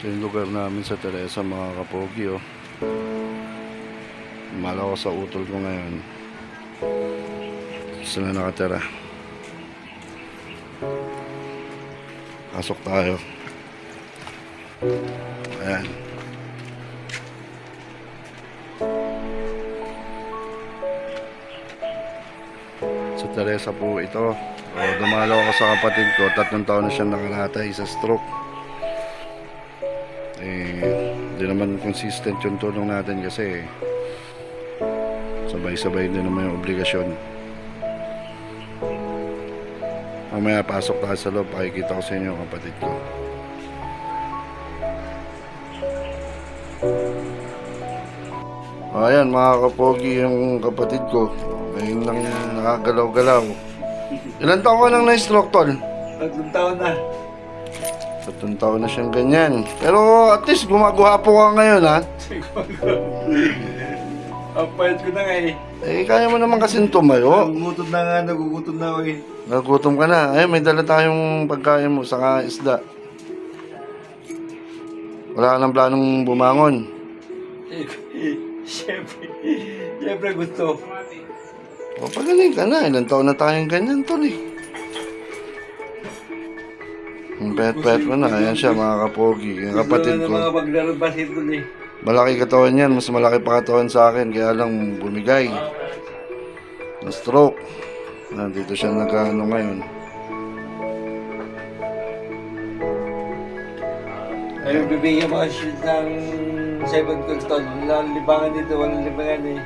Ito yung lugar namin sa Teresa, mga kapogi, oh. Umala ko sa utol ko ngayon. Saan na nakatira? Pasok tayo. Ayan. Sa Teresa po ito. Dumalaw ako sa kapatid ko. 3 taon na siyang nakaratay sa stroke. Hindi naman consistent yung tulong natin kasi sabay-sabay din naman yung obligasyon. Mamaya pasok tayo sa loob, pakikita ko sa inyo ang kapatid ko. Ayan mga kapogi, yung kapatid ko ngayon lang nakagalaw-galaw. Ilan taon ka nang na-stroke, tol? 3 taon na. 3 taon na siyang ganyan. Pero at least gumagwapo ka ngayon, ha? Ang payat ko na nga eh. Kaya mo naman kasing tumayo. Nagugutom na nga, nagugutom na ako eh. Nagutom ka na. May dala tayong pagkain mo, saka isda. Wala ka ng planong bumangon. Siyempre gusto. O, pagaling ka na. Ilang taon na tayong ganyan, tol, eh. Ang pet-pet mo na. Ayan siya, mga kapogi. Yung kapatid ko. Gusto na mga maglaro basketball eh. Malaki katawan yan. Mas malaki pa katawan sa akin. Kaya lang bumigay. Na-stroke. Nandito siya nag-ano ngayon. Ayun, bibigyan mo kasi ng 7 ton. Walang libangan dito, walang libangan eh.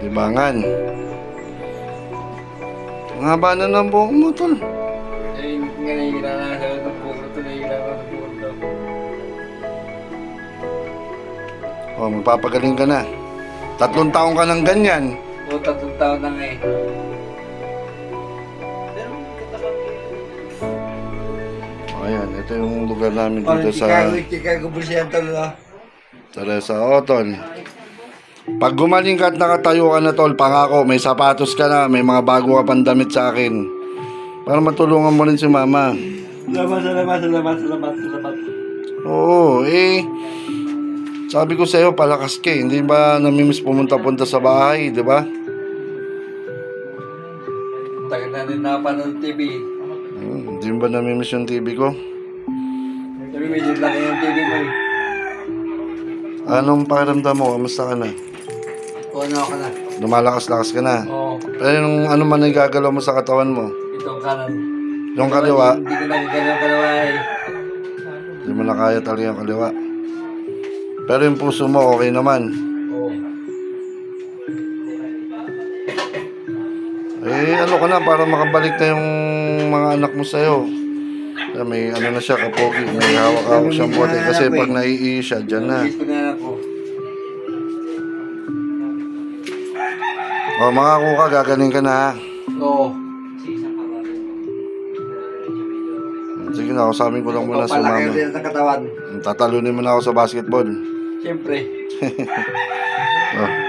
Libangan. Ang haba na ng buhok mo, tol. Eh, nga nahihila na sa ng buko ito, nahihila na ng buko ito. O, magpapagaling ka na. 3 taon ka ng ganyan. O, 3 taon na nga eh. O, ayan. Ito yung lugar namin dito sa Chicago po siya tol na. Teresa. O, tol. Pag gumaling ka at nakatayo ka na, tol, pangako, may sapatos ka na, may mga bago ka pang damit sa akin. Para matulungan mo rin si mama. Salamat. Oo, sabi ko sa'yo, palakas ka eh. Hindi ba namimiss pumunta-punta sa bahay, di ba? Tagal na rin nakapanood ng TV. Hindi ba namimiss yung TV ko? Sabi medyo laki yung TV mo eh. Anong pakiramdam mo? Kamusta ka na? O ano ka na? Lumalakas-lakas ka na? Oo. Pero yung ano man ang gagalaw mo sa katawan mo? Itong kanan. Yung kaliwa? Hindi ko nagagalaw kaliwa eh. Hindi mo na kaya talaga yung kaliwa. Pero yung puso mo okay naman? Oo. Ano ka na para makabalik na yung mga anak mo sa'yo? May ano na siya, kapogi. May hawak-hawak siyang bote. Kasi pag naiihi siya, dyan na. Miss ko na ako. O, mangako ka, gagaling ka na, ha? Oo. Sige na, kausapin ko lang muna si Papalaki mama. rin ang katawan. Tatalunin mo na ako sa basketball. Siyempre.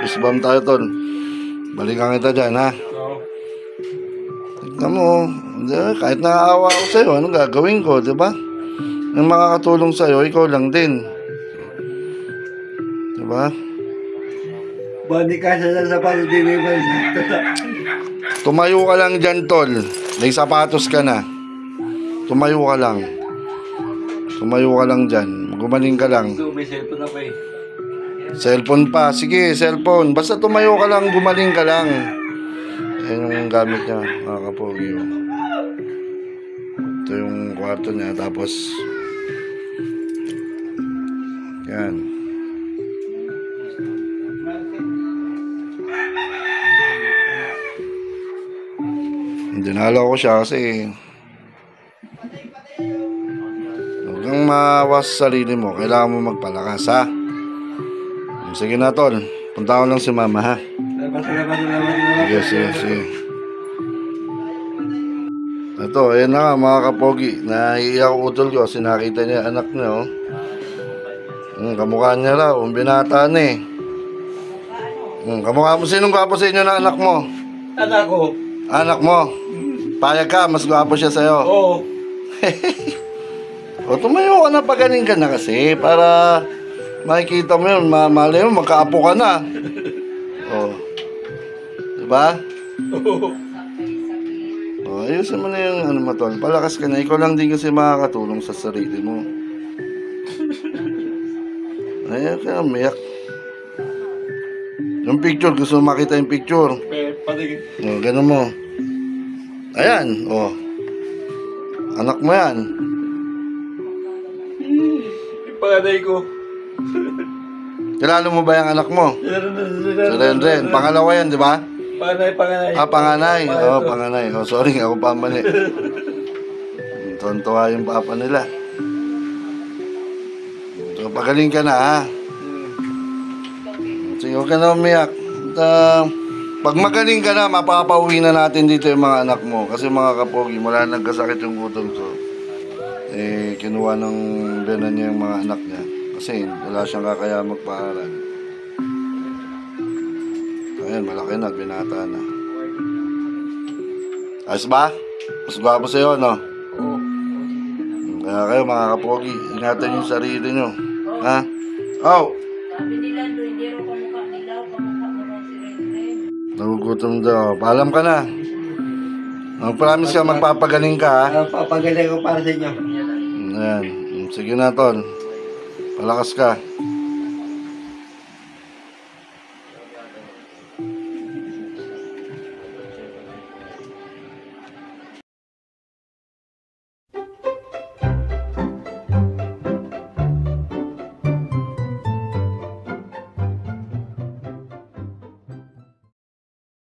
Fist bump tayo, tol. Balikan kita dyan, ha? Oo. Tignan mo, kahit naaawa ako sa'yo, anong gagawin ko, di ba? Ang makakatulong sa'yo, ikaw lang din. Di ba? Bani ka sa sapatos, di ba? Tumayo ka lang dyan, tol. May sapatos ka na. Tumayo ka lang. Tumayo ka lang dyan. Gumaling ka lang. So, may cellphone na pa eh. Cellphone pa. Sige, cellphone. Basta tumayo ka lang, gumaling ka lang. Ayan yung gamit niya, mga kapogi. Ito yung kwarto niya. Tapos, yan. Dinalaw ko siya kasi huwag kang maawas sa sarili mo. Kailangan mo magpalakas, ha? Sige na, tol. Punta ko lang si mama, ha? Salamat. Sige. Ito, ayan na nga, mga kapogi. Naiiyak ko utol ko kasi nakita niya anak niya, oh. Kamukha niya raw. Binata na eh. Kamukha mo. Sinong gwapo sa inyo na anak mo? Anak ko. Anak mo? Payag ka, mas gwapo siya sa'yo. Oo. O, tumayo ka na, pagaling ka na kasi. Para makikita mo yun, malay mo, magkaapo ka na. O. Diba? O, ayusin mo na yung ano mo, tol. Palakas ka na. Ikaw lang din kasi makakatulong sa sarili mo. Ayan ka, umiyak. Yung picture, gusto mo makita yung picture. Patingin. O, ganun mo. Ayan, o. Anak mo yan. Yung panganay ko. Kilala mo ba yung anak mo? Si Renren. Pangalawa yan, di ba? Panganay. Ah, panganay. Oo, panganay. Oh, sorry, ako pa mali. Tontuwa yung papa nila. So, pagaling ka na, ha? Sige, huwag ka na umiyak. At, pag magaling ka na, mapapauwi na natin dito yung mga anak mo. Kasi mga kapogi, mula nagkasakit yung gutom ko. Eh, kinuha ng biyanan niya yung mga anak niya. Kasi wala siyang kakaya magpaaral. Ayan, malaki na, binata na. Ayos ba? Mas gwapo sa'yo, no? Oo. Kaya kayo, mga kapogi, ingatan yung sarili nyo. Ha? Oh! Sabi nila, hindi rin kamukha nila, kamukha mo raw si Renren. Nagugutom daw. Paalam ka na. Mag-promise ka, magpapagaling ka, ha? Papagaling ko para sa inyo. Ayan. Sige na, tol. Palakas ka.